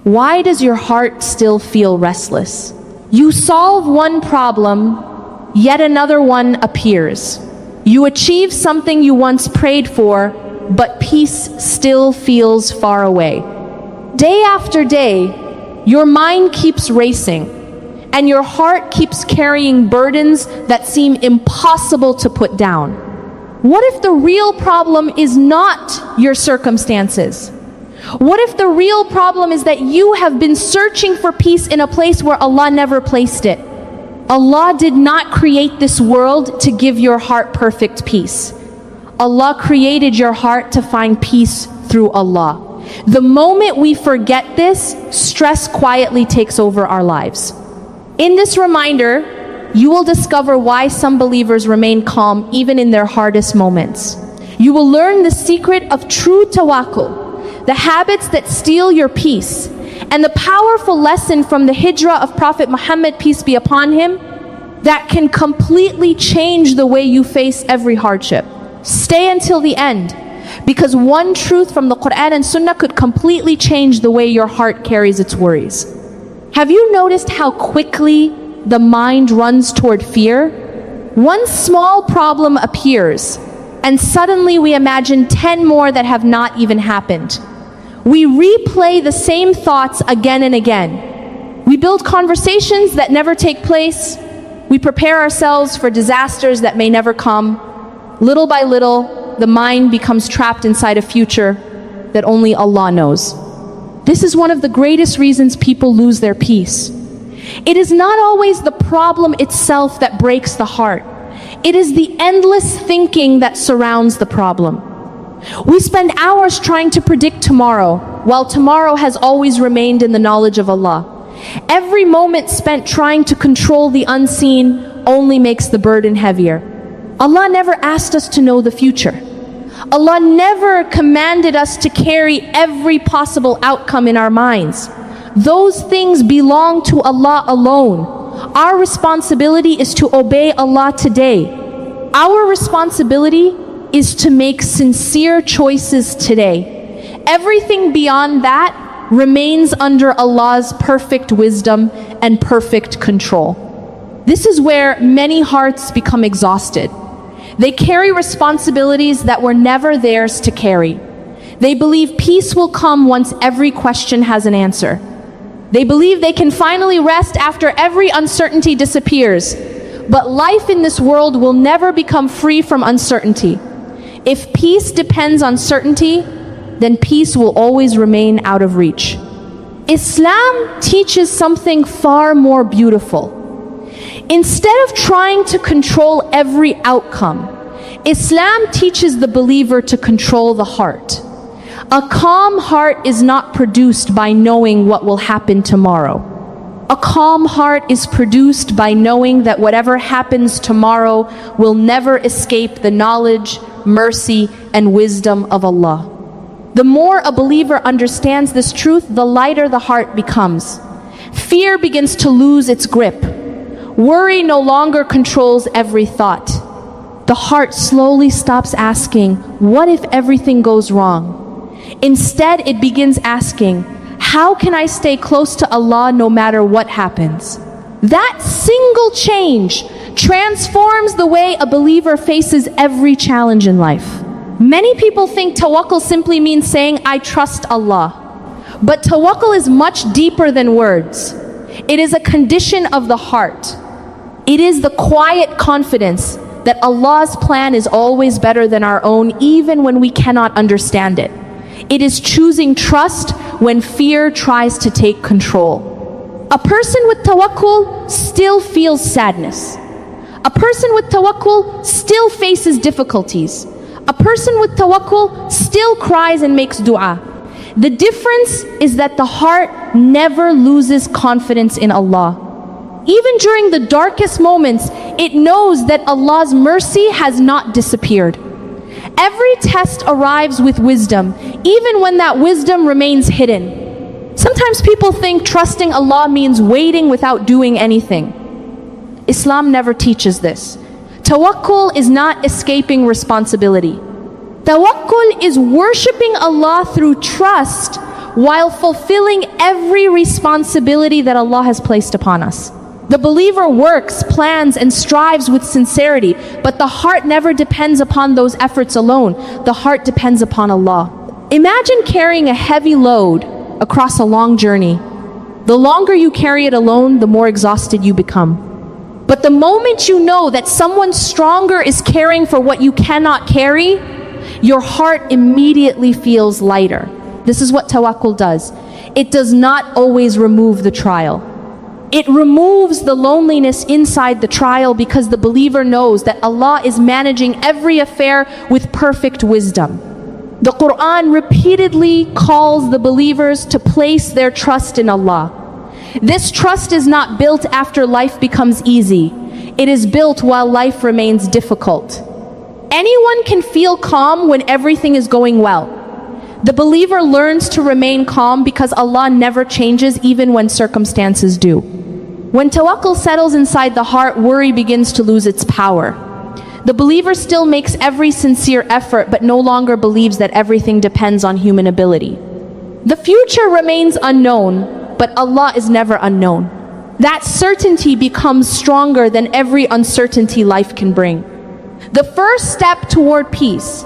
Why does your heart still feel restless? You solve one problem, yet another one appears. You achieve something you once prayed for, but peace still feels far away. Day after day, your mind keeps racing, and your heart keeps carrying burdens that seem impossible to put down. What if the real problem is not your circumstances? What if the real problem is that you have been searching for peace in a place where Allah never placed it? Allah did not create this world to give your heart perfect peace. Allah created your heart to find peace through Allah. The moment we forget this, stress quietly takes over our lives. In this reminder, you will discover why some believers remain calm even in their hardest moments. You will learn the secret of true tawakkul, the habits that steal your peace, and the powerful lesson from the hijrah of Prophet Muhammad, peace be upon him, that can completely change the way you face every hardship. Stay until the end, because one truth from the Quran and Sunnah could completely change the way your heart carries its worries. Have you noticed how quickly the mind runs toward fear? One small problem appears, and suddenly we imagine 10 more that have not even happened. We replay the same thoughts again and again. We build conversations that never take place. We prepare ourselves for disasters that may never come. Little by little, the mind becomes trapped inside a future that only Allah knows. This is one of the greatest reasons people lose their peace. It is not always the problem itself that breaks the heart. It is the endless thinking that surrounds the problem. We spend hours trying to predict tomorrow, while tomorrow has always remained in the knowledge of Allah. Every moment spent trying to control the unseen only makes the burden heavier. Allah never asked us to know the future. Allah never commanded us to carry every possible outcome in our minds. Those things belong to Allah alone. Our responsibility is to obey Allah today. Our responsibility is to make sincere choices today. Everything beyond that remains under Allah's perfect wisdom and perfect control. This is where many hearts become exhausted. They carry responsibilities that were never theirs to carry. They believe peace will come once every question has an answer. They believe they can finally rest after every uncertainty disappears. But life in this world will never become free from uncertainty. If peace depends on certainty, then peace will always remain out of reach. Islam teaches something far more beautiful. Instead of trying to control every outcome, Islam teaches the believer to control the heart. A calm heart is not produced by knowing what will happen tomorrow. A calm heart is produced by knowing that whatever happens tomorrow will never escape the knowledge, mercy, and wisdom of Allah. The more a believer understands this truth, the lighter the heart becomes. Fear begins to lose its grip. Worry no longer controls every thought. The heart slowly stops asking, what if everything goes wrong? Instead, it begins asking, how can I stay close to Allah no matter what happens? That single change transforms the way a believer faces every challenge in life. Many people think tawakkul simply means saying, I trust Allah. But tawakkul is much deeper than words. It is a condition of the heart. It is the quiet confidence that Allah's plan is always better than our own, even when we cannot understand it. It is choosing trust when fear tries to take control. A person with tawakkul still feels sadness. A person with tawakkul still faces difficulties. A person with tawakkul still cries and makes dua. The difference is that the heart never loses confidence in Allah. Even during the darkest moments, it knows that Allah's mercy has not disappeared. Every test arrives with wisdom, even when that wisdom remains hidden. Sometimes people think trusting Allah means waiting without doing anything. Islam never teaches this. Tawakkul is not escaping responsibility. Tawakkul is worshipping Allah through trust while fulfilling every responsibility that Allah has placed upon us. The believer works, plans, and strives with sincerity, but the heart never depends upon those efforts alone. The heart depends upon Allah. Imagine carrying a heavy load across a long journey. The longer you carry it alone, the more exhausted you become. But the moment you know that someone stronger is caring for what you cannot carry, your heart immediately feels lighter. This is what tawakkul does. It does not always remove the trial. It removes the loneliness inside the trial because the believer knows that Allah is managing every affair with perfect wisdom. The Quran repeatedly calls the believers to place their trust in Allah. This trust is not built after life becomes easy. It is built while life remains difficult. Anyone can feel calm when everything is going well. The believer learns to remain calm because Allah never changes even when circumstances do. When tawakkul settles inside the heart, worry begins to lose its power. The believer still makes every sincere effort but no longer believes that everything depends on human ability. The future remains unknown, but Allah is never unknown. That certainty becomes stronger than every uncertainty life can bring. The first step toward peace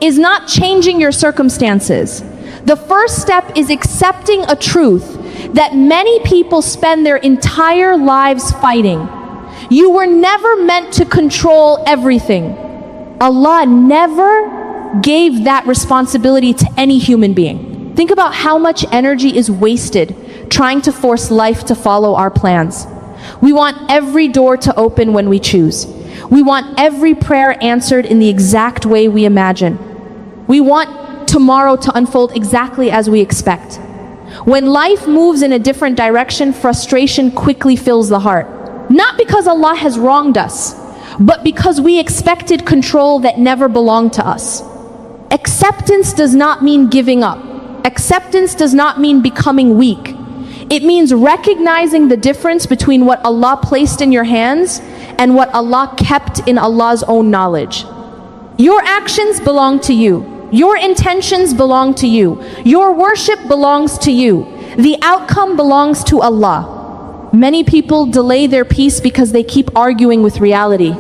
is not changing your circumstances. The first step is accepting a truth that many people spend their entire lives fighting. You were never meant to control everything. Allah never gave that responsibility to any human being. Think about how much energy is wasted trying to force life to follow our plans. We want every door to open when we choose. We want every prayer answered in the exact way we imagine. We want tomorrow to unfold exactly as we expect. When life moves in a different direction, frustration quickly fills the heart. Not because Allah has wronged us, but because we expected control that never belonged to us. Acceptance does not mean giving up. Acceptance does not mean becoming weak. It means recognizing the difference between what Allah placed in your hands and what Allah kept in Allah's own knowledge. Your actions belong to you. Your intentions belong to you. Your worship belongs to you. The outcome belongs to Allah. Many people delay their peace because they keep arguing with reality.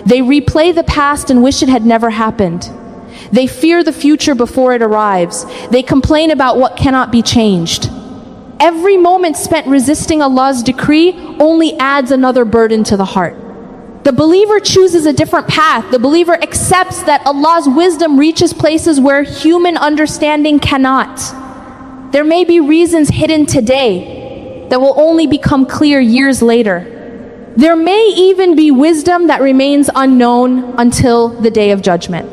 They replay the past and wish it had never happened. They fear the future before it arrives. They complain about what cannot be changed. Every moment spent resisting Allah's decree only adds another burden to the heart. The believer chooses a different path. The believer accepts that Allah's wisdom reaches places where human understanding cannot. There may be reasons hidden today that will only become clear years later. There may even be wisdom that remains unknown until the day of judgment.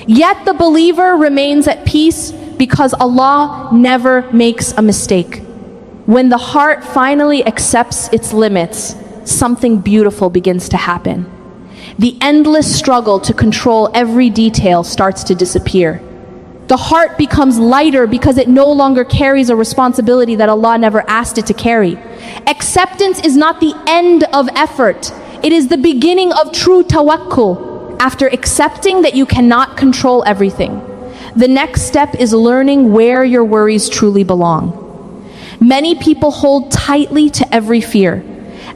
Yet the believer remains at peace because Allah never makes a mistake. When the heart finally accepts its limits, something beautiful begins to happen. The endless struggle to control every detail starts to disappear. The heart becomes lighter because it no longer carries a responsibility that Allah never asked it to carry. Acceptance is not the end of effort. It is the beginning of true tawakkul. After accepting that you cannot control everything, the next step is learning where your worries truly belong. Many people hold tightly to every fear,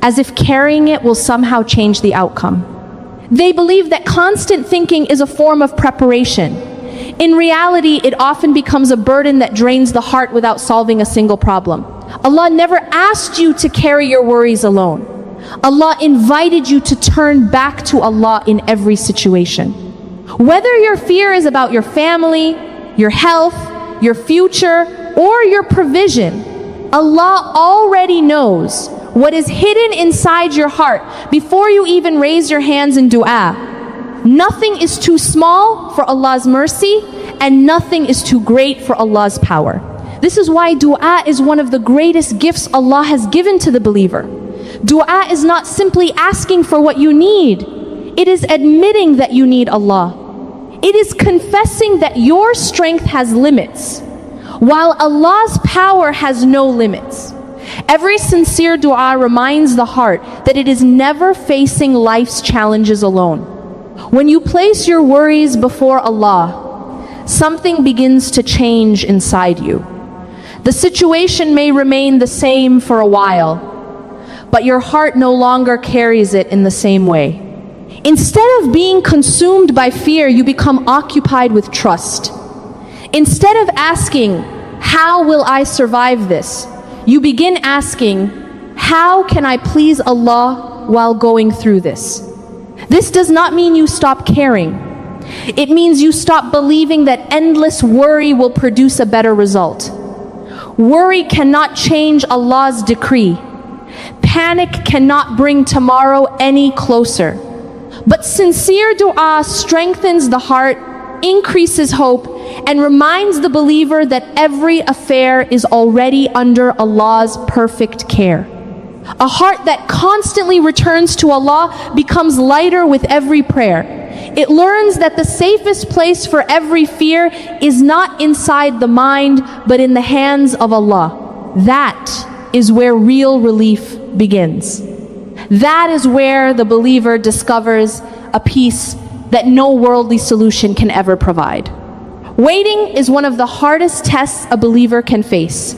as if carrying it will somehow change the outcome. They believe that constant thinking is a form of preparation. In reality, it often becomes a burden that drains the heart without solving a single problem. Allah never asked you to carry your worries alone. Allah invited you to turn back to Allah in every situation. Whether your fear is about your family, your health, your future, or your provision, Allah already knows what is hidden inside your heart before you even raise your hands in dua. Nothing is too small for Allah's mercy, and nothing is too great for Allah's power. This is why dua is one of the greatest gifts Allah has given to the believer. Dua is not simply asking for what you need. It is admitting that you need Allah. It is confessing that your strength has limits, while Allah's power has no limits. Every sincere dua reminds the heart that it is never facing life's challenges alone. When you place your worries before Allah, something begins to change inside you. The situation may remain the same for a while, but your heart no longer carries it in the same way. Instead of being consumed by fear, you become occupied with trust. Instead of asking, how will I survive this? You begin asking, how can I please Allah while going through this? This does not mean you stop caring. It means you stop believing that endless worry will produce a better result. Worry cannot change Allah's decree. Panic cannot bring tomorrow any closer. But sincere dua strengthens the heart, increases hope, and reminds the believer that every affair is already under Allah's perfect care. A heart that constantly returns to Allah becomes lighter with every prayer. It learns that the safest place for every fear is not inside the mind, but in the hands of Allah. That is where real relief begins. That is where the believer discovers a peace that no worldly solution can ever provide. Waiting is one of the hardest tests a believer can face.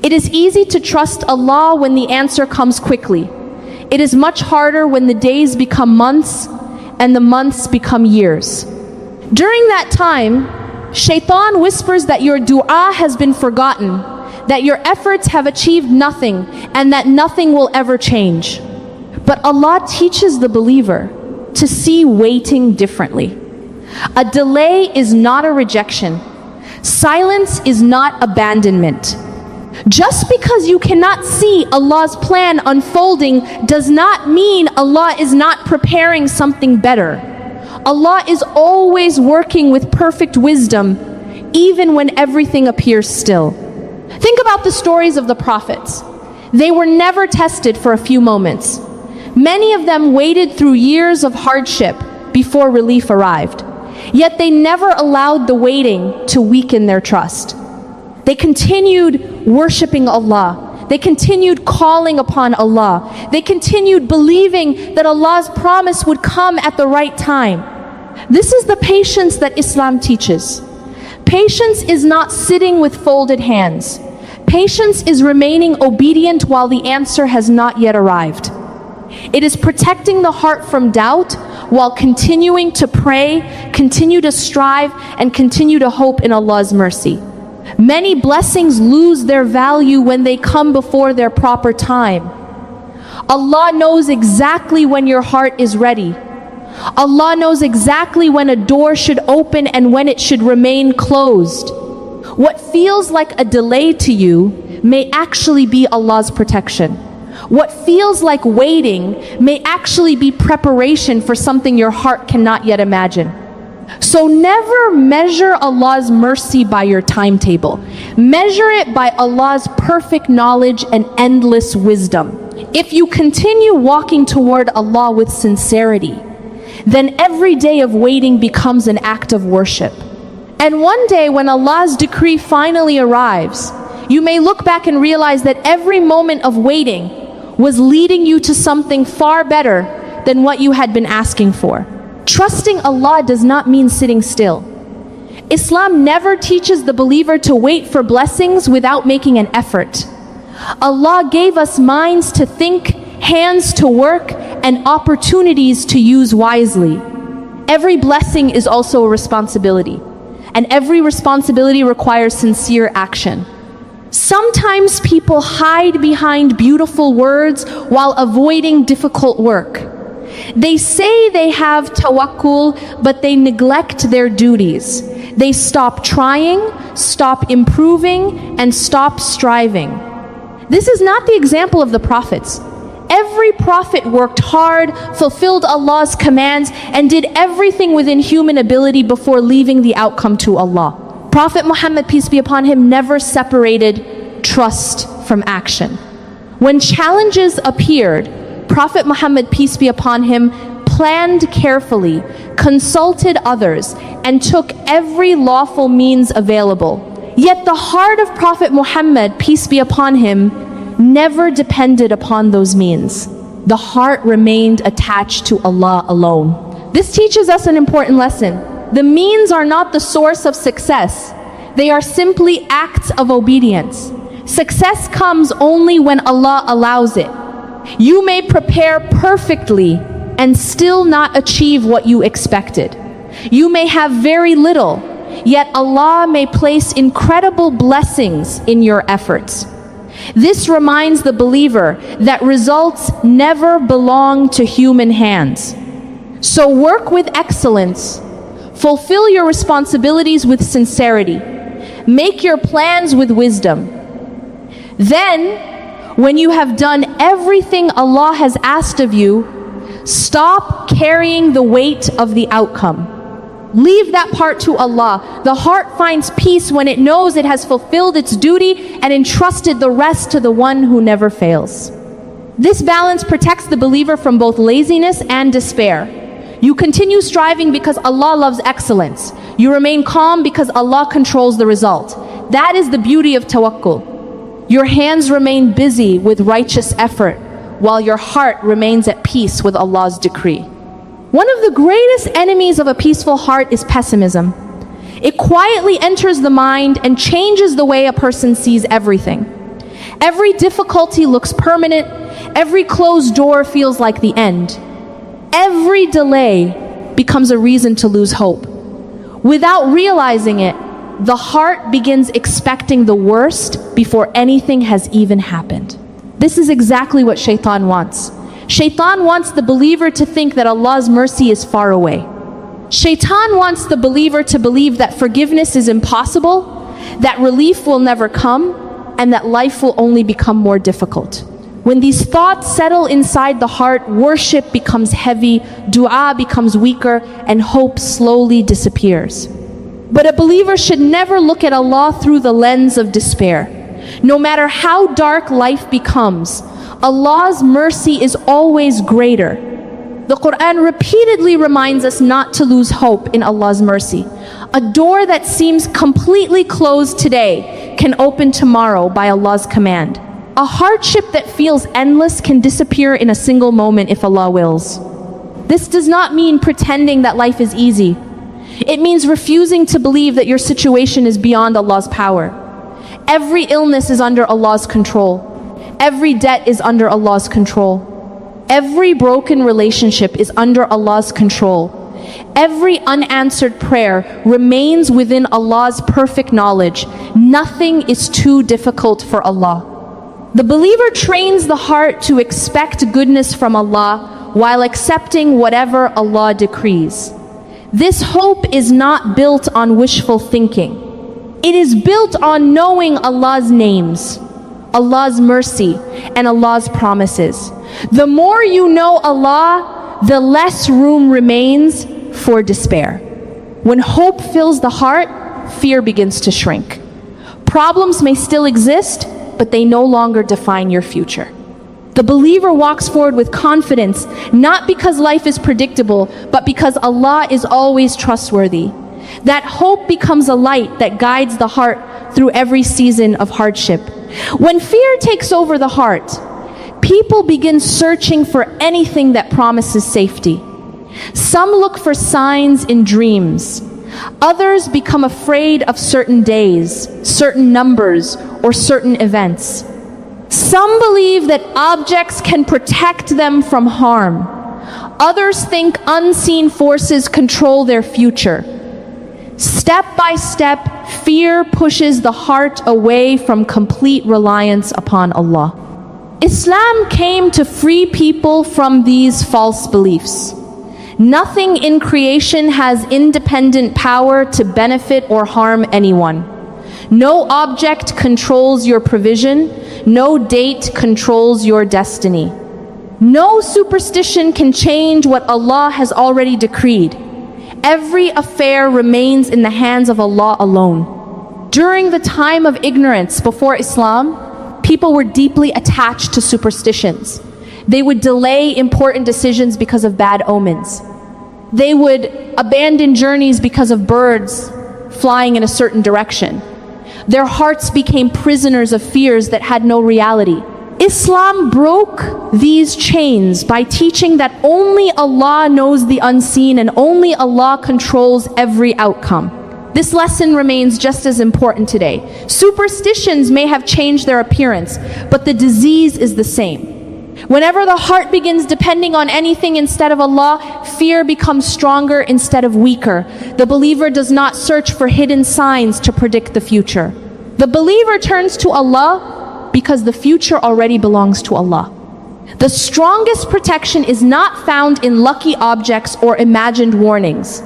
It is easy to trust Allah when the answer comes quickly. It is much harder when the days become months and the months become years. During that time, Shaitan whispers that your dua has been forgotten, that your efforts have achieved nothing, and that nothing will ever change. But Allah teaches the believer to see waiting differently. A delay is not a rejection. Silence is not abandonment. Just because you cannot see Allah's plan unfolding does not mean Allah is not preparing something better. Allah is always working with perfect wisdom, even when everything appears still. Think about the stories of the prophets. They were never tested for a few moments. Many of them waited through years of hardship before relief arrived. Yet they never allowed the waiting to weaken their trust. They continued worshiping Allah. They continued calling upon Allah. They continued believing that Allah's promise would come at the right time. This is the patience that Islam teaches. Patience is not sitting with folded hands. Patience is remaining obedient while the answer has not yet arrived. It is protecting the heart from doubt while continuing to pray, continue to strive, and continue to hope in Allah's mercy. Many blessings lose their value when they come before their proper time. Allah knows exactly when your heart is ready. Allah knows exactly when a door should open and when it should remain closed. What feels like a delay to you may actually be Allah's protection. What feels like waiting may actually be preparation for something your heart cannot yet imagine. So never measure Allah's mercy by your timetable. Measure it by Allah's perfect knowledge and endless wisdom. If you continue walking toward Allah with sincerity, then every day of waiting becomes an act of worship. And one day when Allah's decree finally arrives, you may look back and realize that every moment of waiting was leading you to something far better than what you had been asking for. Trusting Allah does not mean sitting still. Islam never teaches the believer to wait for blessings without making an effort. Allah gave us minds to think, hands to work, and opportunities to use wisely. Every blessing is also a responsibility, and every responsibility requires sincere action. Sometimes people hide behind beautiful words while avoiding difficult work. They say they have tawakkul, but they neglect their duties. They stop trying, stop improving, and stop striving. This is not the example of the prophets. Every prophet worked hard, fulfilled Allah's commands, and did everything within human ability before leaving the outcome to Allah. Prophet Muhammad, peace be upon him, never separated trust from action. When challenges appeared, Prophet Muhammad, peace be upon him, planned carefully, consulted others, and took every lawful means available. Yet the heart of Prophet Muhammad, peace be upon him, never depended upon those means. The heart remained attached to Allah alone. This teaches us an important lesson. The means are not the source of success. They are simply acts of obedience. Success comes only when Allah allows it. You may prepare perfectly and still not achieve what you expected. You may have very little, yet Allah may place incredible blessings in your efforts. This reminds the believer that results never belong to human hands. So work with excellence. Fulfill your responsibilities with sincerity. Make your plans with wisdom. Then, when you have done everything Allah has asked of you, stop carrying the weight of the outcome. Leave that part to Allah. The heart finds peace when it knows it has fulfilled its duty and entrusted the rest to the one who never fails. This balance protects the believer from both laziness and despair. You continue striving because Allah loves excellence. You remain calm because Allah controls the result. That is the beauty of tawakkul. Your hands remain busy with righteous effort, while your heart remains at peace with Allah's decree. One of the greatest enemies of a peaceful heart is pessimism. It quietly enters the mind and changes the way a person sees everything. Every difficulty looks permanent. Every closed door feels like the end. Every delay becomes a reason to lose hope. Without realizing it, the heart begins expecting the worst before anything has even happened. This is exactly what Shaitan wants. Shaitan wants the believer to think that Allah's mercy is far away. Shaitan wants the believer to believe that forgiveness is impossible, that relief will never come, and that life will only become more difficult. When these thoughts settle inside the heart, worship becomes heavy, dua becomes weaker, and hope slowly disappears. But a believer should never look at Allah through the lens of despair. No matter how dark life becomes, Allah's mercy is always greater. The Quran repeatedly reminds us not to lose hope in Allah's mercy. A door that seems completely closed today can open tomorrow by Allah's command. A hardship that feels endless can disappear in a single moment if Allah wills. This does not mean pretending that life is easy. It means refusing to believe that your situation is beyond Allah's power. Every illness is under Allah's control. Every debt is under Allah's control. Every broken relationship is under Allah's control. Every unanswered prayer remains within Allah's perfect knowledge. Nothing is too difficult for Allah. The believer trains the heart to expect goodness from Allah while accepting whatever Allah decrees. This hope is not built on wishful thinking. It is built on knowing Allah's names, Allah's mercy, and Allah's promises. The more you know Allah, the less room remains for despair. When hope fills the heart, fear begins to shrink. Problems may still exist, but they no longer define your future. The believer walks forward with confidence, not because life is predictable, but because Allah is always trustworthy. That hope becomes a light that guides the heart through every season of hardship. When fear takes over the heart, people begin searching for anything that promises safety. Some look for signs in dreams. Others become afraid of certain days, certain numbers, or certain events. Some believe that objects can protect them from harm. Others think unseen forces control their future. Step by step, fear pushes the heart away from complete reliance upon Allah. Islam came to free people from these false beliefs. Nothing in creation has independent power to benefit or harm anyone. No object controls your provision. No date controls your destiny. No superstition can change what Allah has already decreed. Every affair remains in the hands of Allah alone. During the time of ignorance before Islam, people were deeply attached to superstitions. They would delay important decisions because of bad omens. They would abandon journeys because of birds flying in a certain direction. Their hearts became prisoners of fears that had no reality. Islam broke these chains by teaching that only Allah knows the unseen and only Allah controls every outcome. This lesson remains just as important today. Superstitions may have changed their appearance, but the disease is the same. Whenever the heart begins depending on anything instead of Allah, fear becomes stronger instead of weaker. The believer does not search for hidden signs to predict the future. The believer turns to Allah because the future already belongs to Allah. The strongest protection is not found in lucky objects or imagined warnings.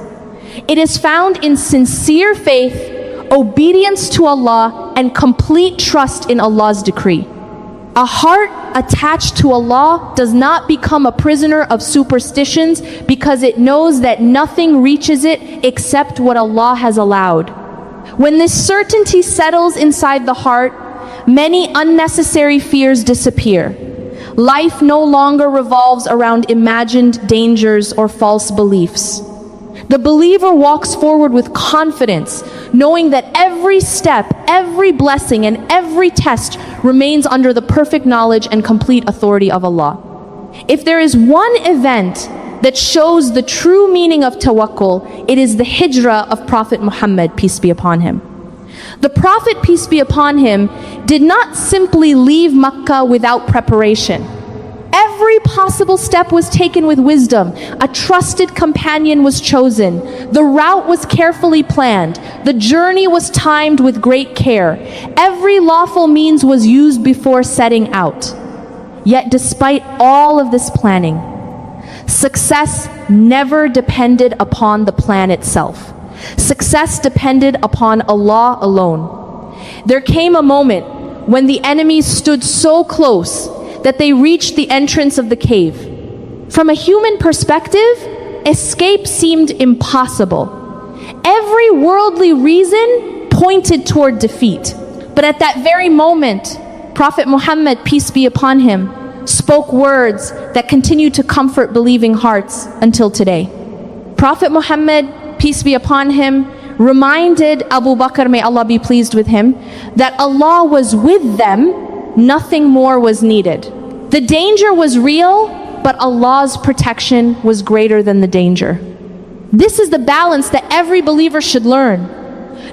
It is found in sincere faith, obedience to Allah, and complete trust in Allah's decree. A heart attached to Allah does not become a prisoner of superstitions because it knows that nothing reaches it except what Allah has allowed. When this certainty settles inside the heart, many unnecessary fears disappear. Life no longer revolves around imagined dangers or false beliefs. The believer walks forward with confidence, knowing that every step, every blessing, and every test remains under the perfect knowledge and complete authority of Allah. If there is one event that shows the true meaning of tawakkul, it is the hijrah of Prophet Muhammad, peace be upon him. The Prophet, peace be upon him, did not simply leave Makkah without preparation. Every possible step was taken with wisdom. A trusted companion was chosen. The route was carefully planned. The journey was timed with great care. Every lawful means was used before setting out. Yet despite all of this planning, success never depended upon the plan itself. Success depended upon Allah alone. There came a moment when the enemies stood so close that they reached the entrance of the cave. From a human perspective, escape seemed impossible. Every worldly reason pointed toward defeat. But at that very moment, Prophet Muhammad, peace be upon him, spoke words that continue to comfort believing hearts until today. Prophet Muhammad, peace be upon him, reminded Abu Bakr, may Allah be pleased with him, that Allah was with them. Nothing more was needed. The danger was real, but Allah's protection was greater than the danger. This is the balance that every believer should learn.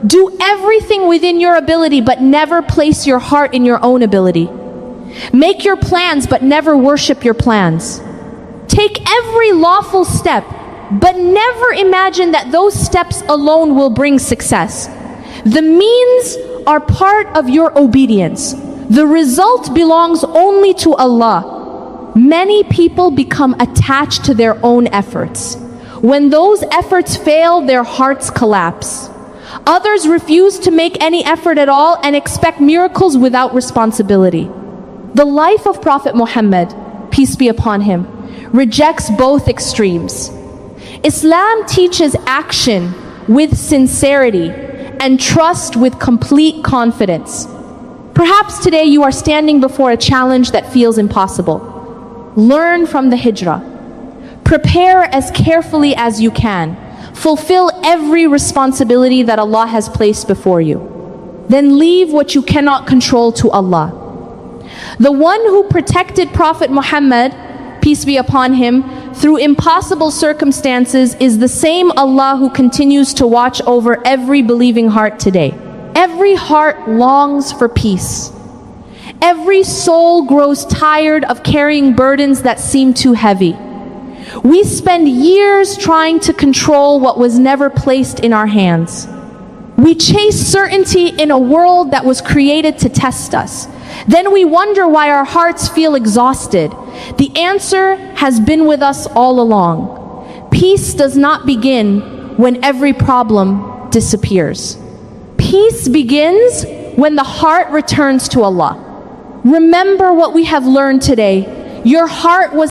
Do everything within your ability, but never place your heart in your own ability. Make your plans, but never worship your plans. Take every lawful step, but never imagine that those steps alone will bring success. The means are part of your obedience. The result belongs only to Allah. Many people become attached to their own efforts. When those efforts fail, their hearts collapse. Others refuse to make any effort at all and expect miracles without responsibility. The life of Prophet Muhammad, peace be upon him, rejects both extremes. Islam teaches action with sincerity and trust with complete confidence. Perhaps today you are standing before a challenge that feels impossible. Learn from the hijrah. Prepare as carefully as you can. Fulfill every responsibility that Allah has placed before you. Then leave what you cannot control to Allah. The one who protected Prophet Muhammad, peace be upon him, through impossible circumstances is the same Allah who continues to watch over every believing heart today. Every heart longs for peace. Every soul grows tired of carrying burdens that seem too heavy. We spend years trying to control what was never placed in our hands. We chase certainty in a world that was created to test us. Then we wonder why our hearts feel exhausted. The answer has been with us all along. Peace does not begin when every problem disappears. Peace begins when the heart returns to Allah. Remember what we have learned today. Your heart was